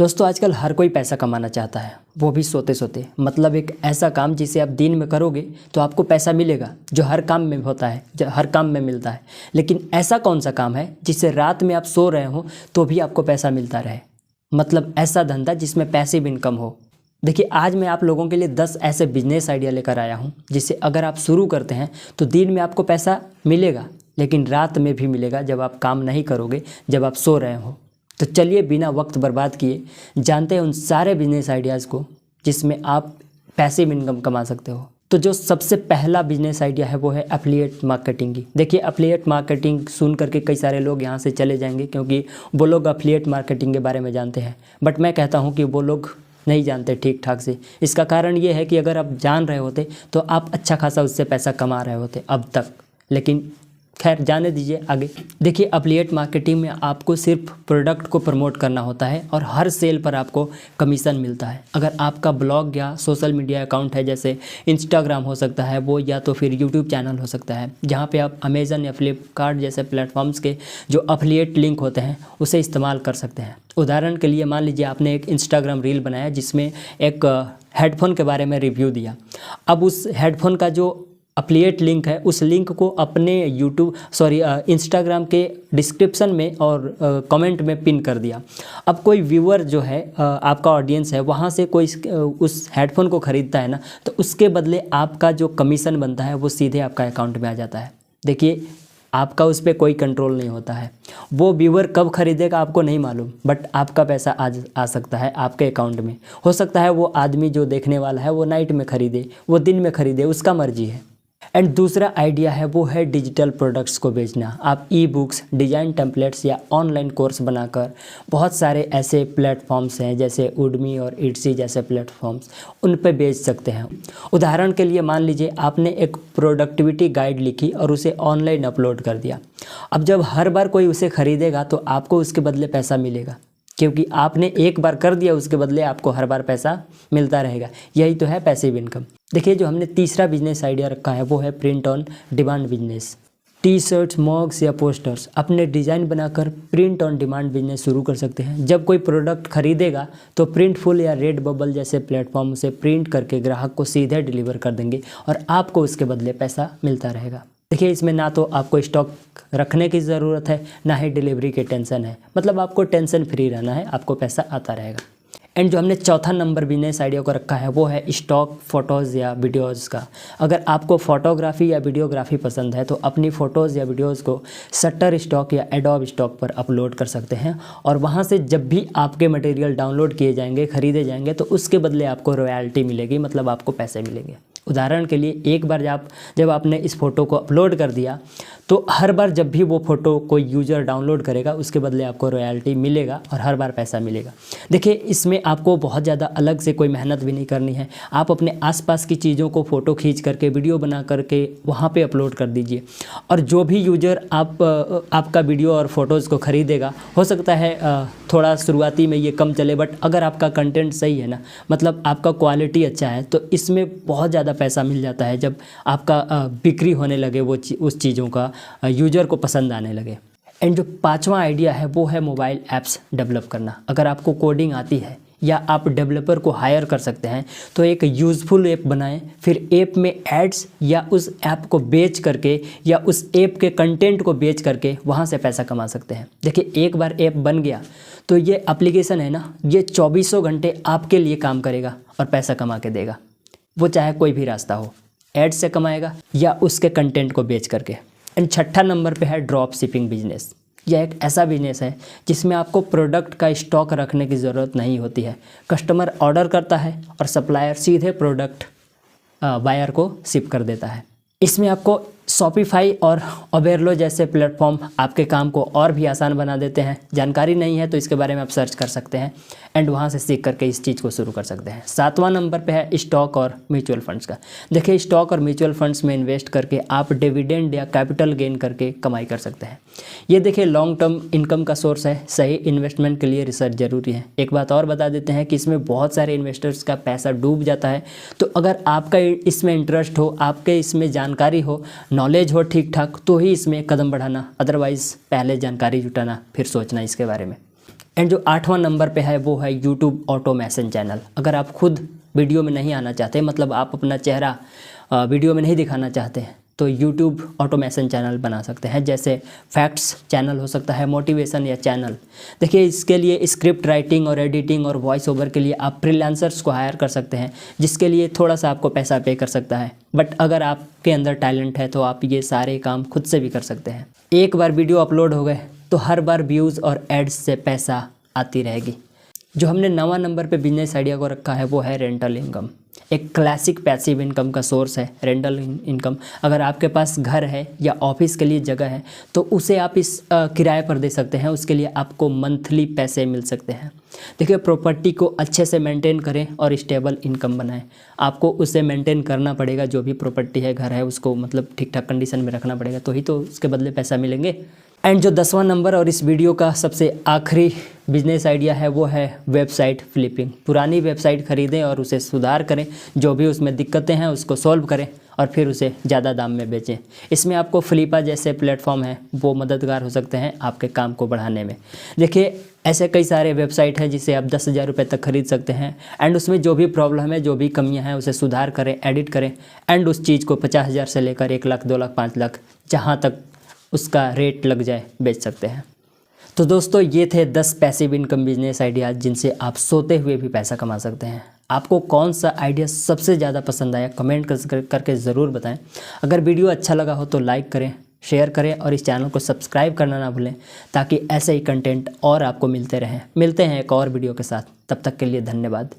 दोस्तों आजकल हर कोई पैसा कमाना चाहता है, वो भी सोते सोते। मतलब एक ऐसा काम जिसे आप दिन में करोगे तो आपको पैसा मिलेगा, जो हर काम में होता है, जो हर काम में मिलता है। लेकिन ऐसा कौन सा काम है जिससे रात में आप सो रहे हो तो भी आपको पैसा मिलता रहे? मतलब ऐसा धंधा जिसमें पैसिव इनकम हो। देखिए आज मैं आप लोगों के लिए 10 ऐसे बिजनेस आइडिया लेकर आया हूँ जिससे अगर आप शुरू करते हैं तो दिन में आपको पैसा मिलेगा, लेकिन रात में भी मिलेगा जब आप काम नहीं करोगे, जब आप सो रहे हो। तो चलिए बिना वक्त बर्बाद किए जानते हैं उन सारे बिजनेस आइडियाज़ को जिसमें आप पैसिव इनकम कमा सकते हो। तो जो सबसे पहला बिजनेस आइडिया है वो है एफिलिएट मार्केटिंग की। देखिए एफिलिएट मार्केटिंग सुन करके कई सारे लोग यहाँ से चले जाएंगे क्योंकि वो लोग एफिलिएट मार्केटिंग के बारे में जानते हैं, बट मैं कहता हूँ कि वो लोग नहीं जानते ठीक ठाक से। इसका कारण ये है कि अगर आप जान रहे होते तो आप अच्छा खासा उससे पैसा कमा रहे होते अब तक। लेकिन खैर जाने दीजिए आगे। देखिए एफिलिएट मार्केटिंग में आपको सिर्फ प्रोडक्ट को प्रमोट करना होता है और हर सेल पर आपको कमीशन मिलता है। अगर आपका ब्लॉग या सोशल मीडिया अकाउंट है, जैसे इंस्टाग्राम हो सकता है वो, या तो फिर यूट्यूब चैनल हो सकता है, जहाँ पे आप अमेज़न या फ्लिपकार्ट जैसे प्लेटफॉर्म्स के जो एफिलिएट लिंक होते हैं उसे इस्तेमाल कर सकते हैं। उदाहरण के लिए मान लीजिए आपने एक इंस्टाग्राम रील बनाया जिसमें एक हेडफोन के बारे में रिव्यू दिया। अब उस हेडफोन का जो एफिलिएट लिंक है उस लिंक को अपने इंस्टाग्राम के डिस्क्रिप्शन में और कमेंट में पिन कर दिया। अब कोई व्यूअर जो है आपका ऑडियंस है, वहाँ से कोई उस हेडफोन को ख़रीदता है ना, तो उसके बदले आपका जो कमीशन बनता है वो सीधे आपका अकाउंट में आ जाता है। देखिए आपका उस पर कोई कंट्रोल नहीं होता है। वो व्यूअर कब खरीदेगा आपको नहीं मालूम, बट आपका पैसा आज आ सकता है आपके अकाउंट में। हो सकता है वो आदमी जो देखने वाला है वो नाइट में ख़रीदे, वो दिन में ख़रीदे, उसका मर्जी है। एंड दूसरा आइडिया है वो है डिजिटल प्रोडक्ट्स को बेचना। आप ई बुक्स, डिज़ाइन टेम्पलेट्स या ऑनलाइन कोर्स बनाकर बहुत सारे ऐसे प्लेटफॉर्म्स हैं जैसे उडमी और इट्सी जैसे प्लेटफॉर्म्स, उन पे बेच सकते हैं। उदाहरण के लिए मान लीजिए आपने एक प्रोडक्टिविटी गाइड लिखी और उसे ऑनलाइन अपलोड कर दिया। अब जब हर बार कोई उसे ख़रीदेगा तो आपको उसके बदले पैसा मिलेगा, क्योंकि आपने एक बार कर दिया, उसके बदले आपको हर बार पैसा मिलता रहेगा। यही तो है पैसिव इनकम। देखिए जो हमने तीसरा बिजनेस आइडिया रखा है वो है print on demand business. T shirts, mugs या पोस्टर्स अपने डिज़ाइन बनाकर प्रिंट ऑन डिमांड बिजनेस शुरू कर सकते हैं। जब कोई प्रोडक्ट खरीदेगा तो प्रिंटफुल या रेड बबल जैसे प्लेटफॉर्म उसे प्रिंट करके ग्राहक को सीधे डिलीवर कर देंगे और आपको उसके बदले पैसा मिलता रहेगा। देखिए इसमें ना तो आपको स्टॉक रखने की ज़रूरत है, ना ही डिलीवरी की टेंशन है। मतलब आपको टेंशन फ्री रहना है, आपको पैसा आता रहेगा। एंड जो हमने चौथा नंबर बिजनेस आइडिया को रखा है वो है स्टॉक फ़ोटोज़ या वीडियोज़ का। अगर आपको फ़ोटोग्राफी या वीडियोग्राफी पसंद है तो अपनी फ़ोटोज़ या वीडियोज़ को शटर स्टॉक या एडोब स्टॉक पर अपलोड कर सकते हैं और वहाँ से जब भी आपके मटेरियल डाउनलोड किए जाएंगे, ख़रीदे जाएंगे, तो उसके बदले आपको रॉयल्टी मिलेगी, मतलब आपको पैसे मिलेंगे। उदाहरण के लिए एक बार जब आपने इस फ़ोटो को अपलोड कर दिया तो हर बार जब भी वो फ़ोटो कोई यूज़र डाउनलोड करेगा उसके बदले आपको रॉयल्टी मिलेगा और हर बार पैसा मिलेगा। देखिए इसमें आपको बहुत ज़्यादा अलग से कोई मेहनत भी नहीं करनी है। आप अपने आसपास की चीज़ों को फ़ोटो खींच करके, वीडियो बना करके वहाँ पे अपलोड कर दीजिए और जो भी यूज़र आपका वीडियो और फ़ोटोज़ को ख़रीदेगा, हो सकता है थोड़ा शुरुआती में ये कम चले, बट अगर आपका कंटेंट सही है ना, मतलब आपका क्वालिटी अच्छा है, तो इसमें बहुत ज़्यादा पैसा मिल जाता है जब आपका बिक्री होने लगे, वो उस चीज़ों का यूज़र को पसंद आने लगे। एंड जो पांचवा आइडिया है वो है मोबाइल ऐप्स डेवलप करना। अगर आपको कोडिंग आती है या आप डेवलपर को हायर कर सकते हैं तो एक यूज़फुल ऐप बनाएं, फिर ऐप में एड्स या उस ऐप को बेच करके या उस ऐप के कंटेंट को बेच करके वहाँ से पैसा कमा सकते हैं। देखिए एक बार ऐप बन गया तो ये एप्लीकेशन है ना, ये 24 घंटे आपके लिए काम करेगा और पैसा कमा के देगा। वो चाहे कोई भी रास्ता हो, एड से कमाएगा या उसके कंटेंट को बेच करके। एंड छठा नंबर पे है ड्रॉप शिपिंग बिजनेस। यह एक ऐसा बिजनेस है जिसमें आपको प्रोडक्ट का स्टॉक रखने की ज़रूरत नहीं होती है। कस्टमर ऑर्डर करता है और सप्लायर सीधे प्रोडक्ट बायर को शिप कर देता है। इसमें आपको शॉपिफाई और ओबेरलो जैसे प्लेटफॉर्म आपके काम को और भी आसान बना देते हैं। जानकारी नहीं है तो इसके बारे में आप सर्च कर सकते हैं एंड वहाँ से सीख करके इस चीज़ को शुरू कर सकते हैं। सातवां नंबर पे है स्टॉक और म्यूचुअल फंड्स का। देखिए स्टॉक और म्यूचुअल फंड्स में इन्वेस्ट करके आप डिविडेंड या कैपिटल गेन करके कमाई कर सकते हैं। ये देखिए लॉन्ग टर्म इनकम का सोर्स है। सही इन्वेस्टमेंट के लिए रिसर्च ज़रूरी है। एक बात और बता देते हैं कि इसमें बहुत सारे इन्वेस्टर्स का पैसा डूब जाता है, तो अगर आपका इसमें इंटरेस्ट हो, आपके इसमें जानकारी हो, नॉलेज हो ठीक ठाक, तो ही इसमें कदम बढ़ाना, अदरवाइज़ पहले जानकारी जुटाना फिर सोचना इसके बारे में। एंड जो 8वां नंबर पे है वो है यूट्यूब ऑटोमेशन चैनल। अगर आप खुद वीडियो में नहीं आना चाहते, मतलब आप अपना चेहरा वीडियो में नहीं दिखाना चाहते हैं, तो यूट्यूब ऑटोमेशन चैनल बना सकते हैं। जैसे फैक्ट्स चैनल हो सकता है, मोटिवेशन या चैनल। देखिए, इसके लिए स्क्रिप्ट राइटिंग और एडिटिंग और वॉइस ओवर के लिए आप फ्रीलांसर्स को हायर कर सकते हैं, जिसके लिए थोड़ा सा आपको पैसा पे कर सकता है। बट अगर आपके अंदर टैलेंट है तो आप ये सारे काम खुद से भी कर सकते हैं। एक बार वीडियो अपलोड हो गए तो हर बार व्यूज़ और एड्स से पैसा आती रहेगी। जो हमने 9वां नंबर पे बिजनेस आइडिया को रखा है वो है रेंटल इनकम। एक क्लासिक पैसिव इनकम का सोर्स है रेंटल इनकम। अगर आपके पास घर है या ऑफिस के लिए जगह है तो उसे आप इस किराए पर दे सकते हैं। उसके लिए आपको मंथली पैसे मिल सकते हैं। देखिए, प्रॉपर्टी को अच्छे से मेंटेन करें और स्टेबल इनकम बनाएं। आपको उसे मेंटेन करना पड़ेगा, जो भी प्रॉपर्टी है, घर है, उसको मतलब ठीक ठाक कंडीशन में रखना पड़ेगा, तो ही तो उसके बदले पैसा मिलेंगे। एंड जो 10वां नंबर और इस वीडियो का सबसे आखिरी बिजनेस आइडिया है वो है वेबसाइट फ्लिपिंग। पुरानी वेबसाइट खरीदें और उसे सुधार करें, जो भी उसमें दिक्कतें हैं उसको सॉल्व करें और फिर उसे ज़्यादा दाम में बेचें। इसमें आपको फ्लिपा जैसे प्लेटफॉर्म हैं वो मददगार हो सकते हैं आपके काम को बढ़ाने में। देखिए, ऐसे कई सारे वेबसाइट हैं जिसे आप 10,000 रुपये तक खरीद सकते हैं। एंड उसमें जो भी प्रॉब्लम है, जो भी कमियां हैं, उसे सुधार करें, एडिट करें एंड उस चीज़ को 50,000 से लेकर 1 लाख, 2 लाख, 5 लाख, जहाँ तक उसका रेट लग जाए, बेच सकते हैं। तो दोस्तों, ये थे 10 पैसिव इनकम बिजनेस आइडियाज़ जिनसे आप सोते हुए भी पैसा कमा सकते हैं। आपको कौन सा आइडिया सबसे ज़्यादा पसंद आया कमेंट करके ज़रूर बताएं। अगर वीडियो अच्छा लगा हो तो लाइक करें, शेयर करें और इस चैनल को सब्सक्राइब करना ना भूलें, ताकि ऐसे ही कंटेंट और आपको मिलते रहें। मिलते हैं एक और वीडियो के साथ, तब तक के लिए धन्यवाद।